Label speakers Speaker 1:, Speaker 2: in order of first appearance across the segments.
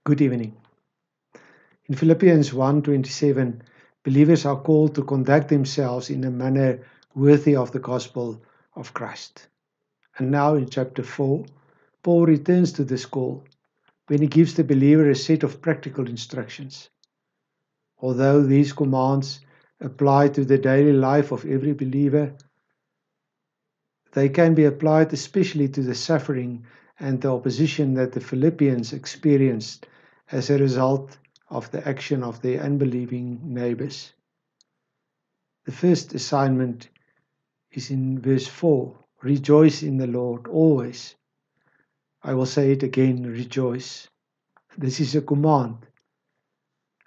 Speaker 1: Good evening. In Philippians 1:27, believers are called to conduct themselves in a manner worthy of the gospel of Christ. And now in chapter 4, Paul returns to this call when he gives the believer a set of practical instructions. Although these commands apply to the daily life of every believer, they can be applied especially to the suffering and the opposition that the Philippians experienced as a result of the action of their unbelieving neighbors. The first assignment is in verse 4. Rejoice in the Lord always. I will say it again, rejoice. This is a command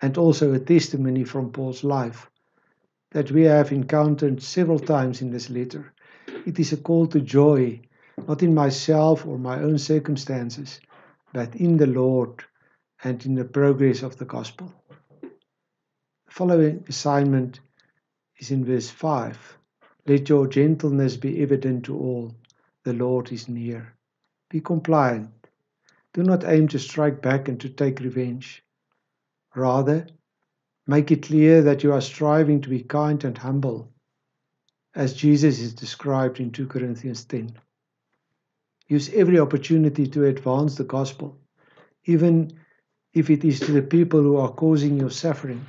Speaker 1: and also a testimony from Paul's life that we have encountered several times in this letter. It is a call to joy, not in myself or my own circumstances, but in the Lord and in the progress of the gospel. The following assignment is in verse 5. Let your gentleness be evident to all. The Lord is near. Be compliant. Do not aim to strike back and to take revenge. Rather, make it clear that you are striving to be kind and humble, as Jesus is described in 2 Corinthians 10. Use every opportunity to advance the gospel, even if it is to the people who are causing your suffering.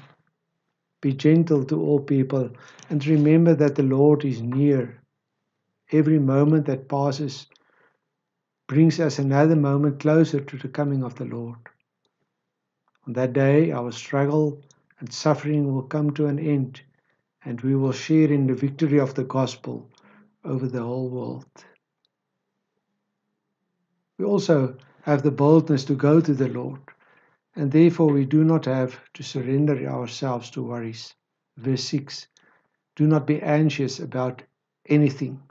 Speaker 1: Be gentle to all people and remember that the Lord is near. Every moment that passes brings us another moment closer to the coming of the Lord. On that day, our struggle and suffering will come to an end, and we will share in the victory of the gospel over the whole world. We also have the boldness to go to the Lord, and therefore we do not have to surrender ourselves to worries. Verse 6, do not be anxious about anything.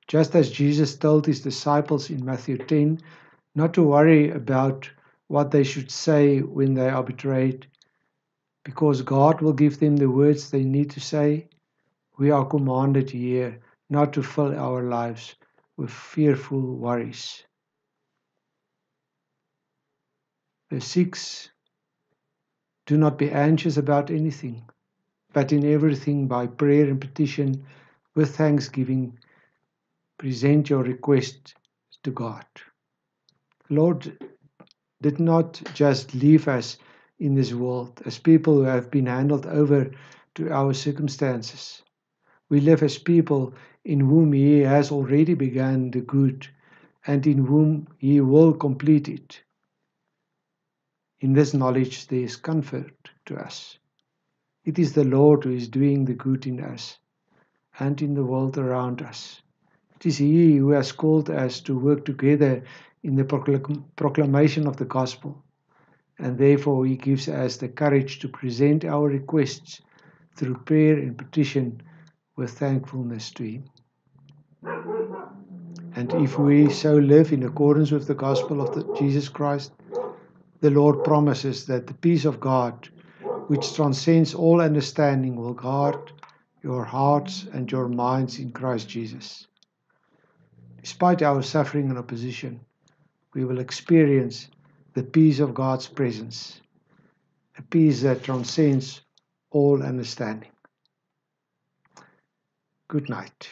Speaker 1: Just as Jesus told his disciples in Matthew 10 not to worry about what they should say when they are betrayed, because God will give them the words they need to say, we are commanded here not to fill our lives with fearful worries. Verse 6, do not be anxious about anything, but in everything by prayer and petition with thanksgiving, present your request to God. The Lord did not just leave us in this world as people who have been handed over to our circumstances. We live as people in whom He has already begun the good and in whom He will complete it. In this knowledge there is comfort to us. It is the Lord who is doing the good in us and in the world around us. It is He who has called us to work together in the proclamation of the gospel, and therefore He gives us the courage to present our requests through prayer and petition with thankfulness to Him. And if we so live in accordance with the gospel of Jesus Christ, the Lord promises that the peace of God, which transcends all understanding, will guard your hearts and your minds in Christ Jesus. Despite our suffering and opposition, we will experience the peace of God's presence, a peace that transcends all understanding. Good night.